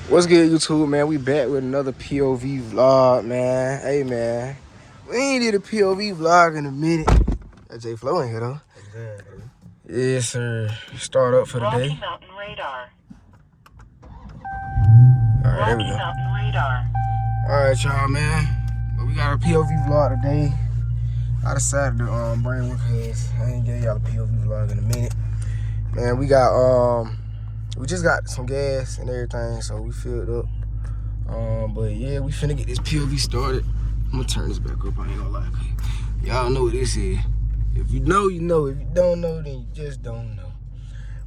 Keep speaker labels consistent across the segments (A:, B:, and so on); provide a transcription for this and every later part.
A: What's good, YouTube, man? We back with another POV vlog, man. Hey, man. We ain't did a POV vlog in a minute. That J Flow in here, though. Exactly. Yes, sir. Start up for the day.
B: Rocky Mountain radar.
A: All right, there we go.
B: Mountain radar.
A: All right, y'all, man. Well, we got a POV vlog today. I decided to bring one because I ain't gave y'all a POV vlog in a minute. Man, we just got some gas and everything, so we filled up. But yeah, we finna get this POV started. I'm gonna turn this back up, I ain't gonna lie. Y'all know what this is. If you know, you know. If you don't know, then you just don't know.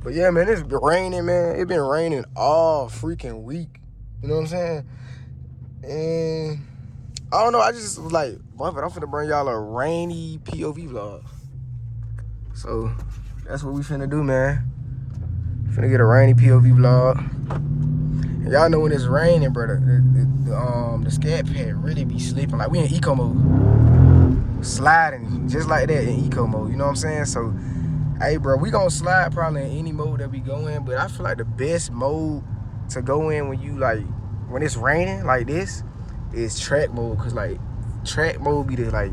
A: But yeah, man, it's been raining, man. It's been raining all freaking week. You know what I'm saying? And I don't know, I just was like, I'm finna bring y'all a rainy POV vlog. So that's what we finna do, man. Finna get a rainy POV vlog. And y'all know when it's raining, bro, the scat pad really be slipping. Like, we in eco mode. Sliding just like that in eco mode, you know what I'm saying? So, hey, bro, we gonna slide probably in any mode that we go in, but I feel like the best mode to go in when it's raining like this is track mode, cause like track mode be the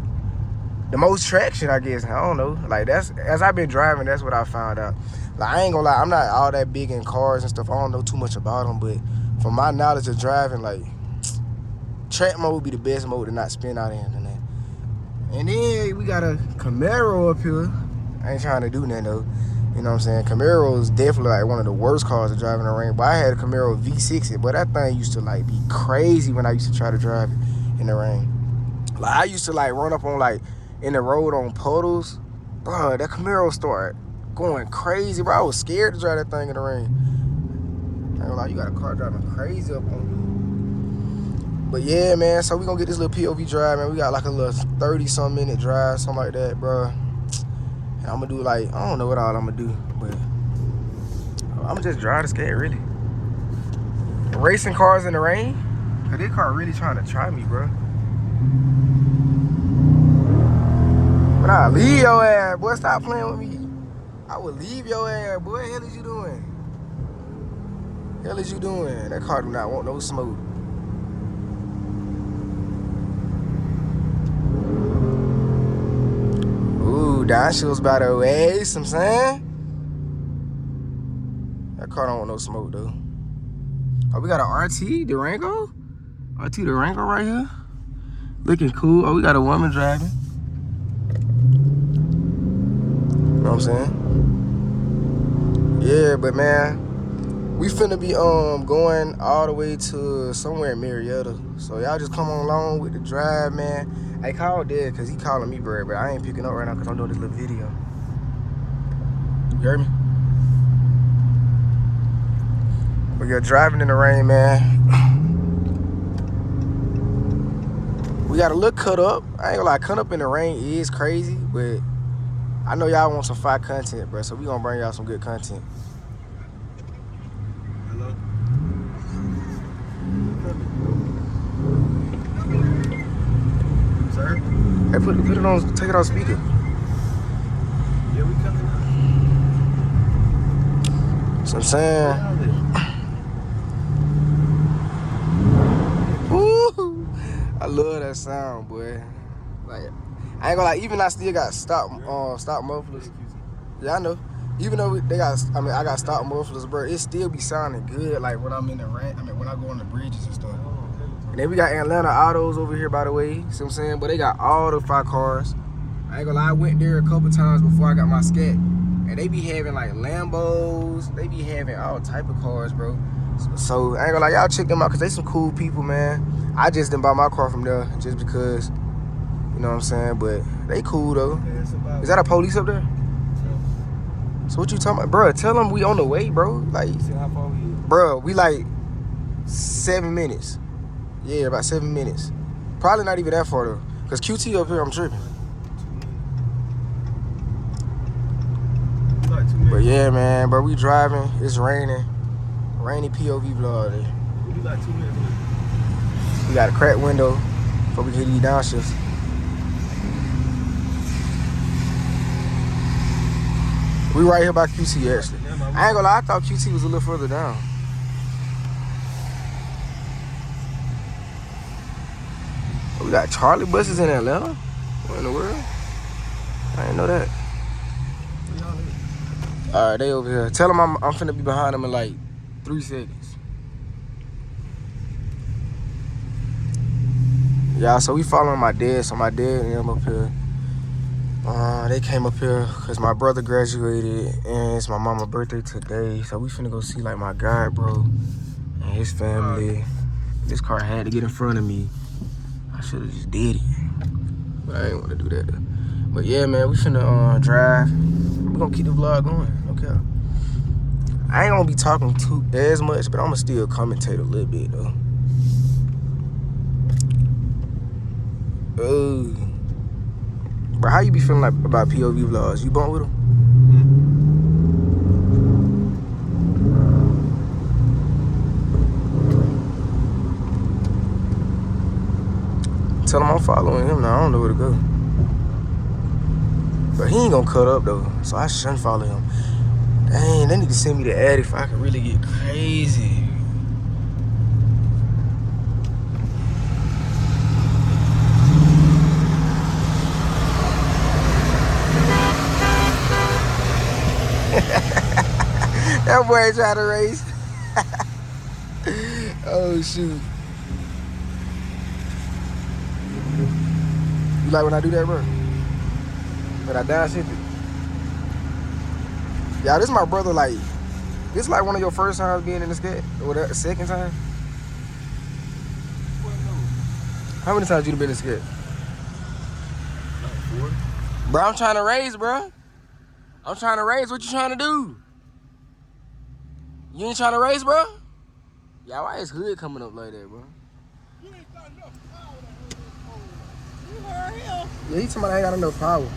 A: most traction, I guess. I don't know. Like, that's, as I've been driving, that's what I found out. Like, I ain't gonna lie, I'm not all that big in cars and stuff. I don't know too much about them, but from my knowledge of driving, like, track mode would be the best mode to not spin out in. And then we got a Camaro up here. I ain't trying to do nothing though. You know what I'm saying? Camaro is definitely like one of the worst cars to drive in the rain. But I had a Camaro V60, but that thing used to like be crazy when I used to try to drive it in the rain. Like, I used to like run up on like in the road on puddles. Bro, that Camaro started going crazy, bro. I was scared to drive that thing in the rain. I ain't gonna lie, you got a car driving crazy up on you. But yeah, man, so we gonna get this little POV drive, man. We got like a little 30-some minute drive, something like that, bro. And I'm gonna do like, I don't know what all I'm gonna do, but I'm gonna just drive the skate, really. Racing cars in the rain? Cause this car really trying to try me, bro. But I leave your ass, boy. Stop playing with me. I would leave your ass, boy. What the hell is you doing? What the hell is you doing? That car do not want no smoke. Ooh, Donshill's by the way, some saying. That car don't want no smoke, though. Oh, we got an RT Durango? RT Durango right here. Looking cool. Oh, we got a woman driving. You know what I'm saying? Yeah, but man, we finna be going all the way to somewhere in Marietta. So y'all just come on along with the drive, man. I called Dad because he calling me, bro, but I ain't picking up right now because I'm doing this little video. You heard me? But you're driving in the rain, man. We got a little cut up. I ain't gonna lie, cut up in the rain is crazy, but I know y'all want some fire content, bro, so we gonna bring y'all some good content.
C: Hello? Sir?
A: Hey, put it on, take it on speaker.
C: Yeah, we coming out.
A: So I'm saying, woo, I love that sound, boy. Like, I ain't gonna lie, even I still got stop mufflers. Yeah, I know. Even though I got stop mufflers, bro, it still be sounding good, like when I'm in the rain. I mean, when I go on the bridges and stuff. And then we got Atlanta Autos over here, by the way. See what I'm saying? But they got all the 5 cars. I ain't gonna lie, I went there a couple times before I got my scat. And they be having like Lambos. They be having all type of cars, bro. So I ain't gonna lie, y'all check them out because they some cool people, man. I just didn't buy my car from there just because, you know what I'm saying? But they cool, though. Is that a police up there? So what you talking about? Bro, tell them we on the way, bro. Like,
C: How far we is?
A: bro, we like 7 minutes. Yeah, about 7 minutes. Probably not even that far, though. Because QT up here, I'm tripping.
C: Like 2 minutes.
A: But yeah, man, bro, we driving. It's raining. Rainy POV vlog today.
C: We like 2 minutes.
A: We got a cracked window before we get these downshifts. We right here by QT, actually. I ain't gonna lie, I thought QT was a little further down. got Charlie buses in Atlanta? What in the world? I didn't know that.
C: Where y'all at?
A: Alright, they over here. Tell them I'm finna be behind them in like 3 seconds. Yeah, so we following my dad. So my dad and them up here. They came up here because my brother graduated and it's my mama's birthday today. So we finna go see like my god bro and his family. This car had to get in front of me. I should have just did it. But I ain't want to do that though. But yeah, man, we finna drive. We gonna keep the vlog going. Okay. I ain't gonna be talking too as much, but I'ma still commentate a little bit though. Oh. Bro, how you be feeling like about POV vlogs? You bump with them? Tell him I'm following him now. I don't know where to go. But he ain't gonna cut up though, so I shouldn't follow him. Dang, they need to send me the ad if I could really get crazy. That boy trying to race. Oh shoot. You like when I do that, bro? When I downshift it? Yeah, this my brother, like, this like one of your first times being in the skate? Or the second time? How many times you been in the skate?
C: Like 4.
A: Bro, I'm trying to race, bro. I'm trying to race. What you trying to do? You ain't trying to race, bro? Yeah, why is hood coming up like that, bro?
B: You ain't got enough power to hold this pole. You heard him?
A: Yeah, he talking about I ain't got enough power.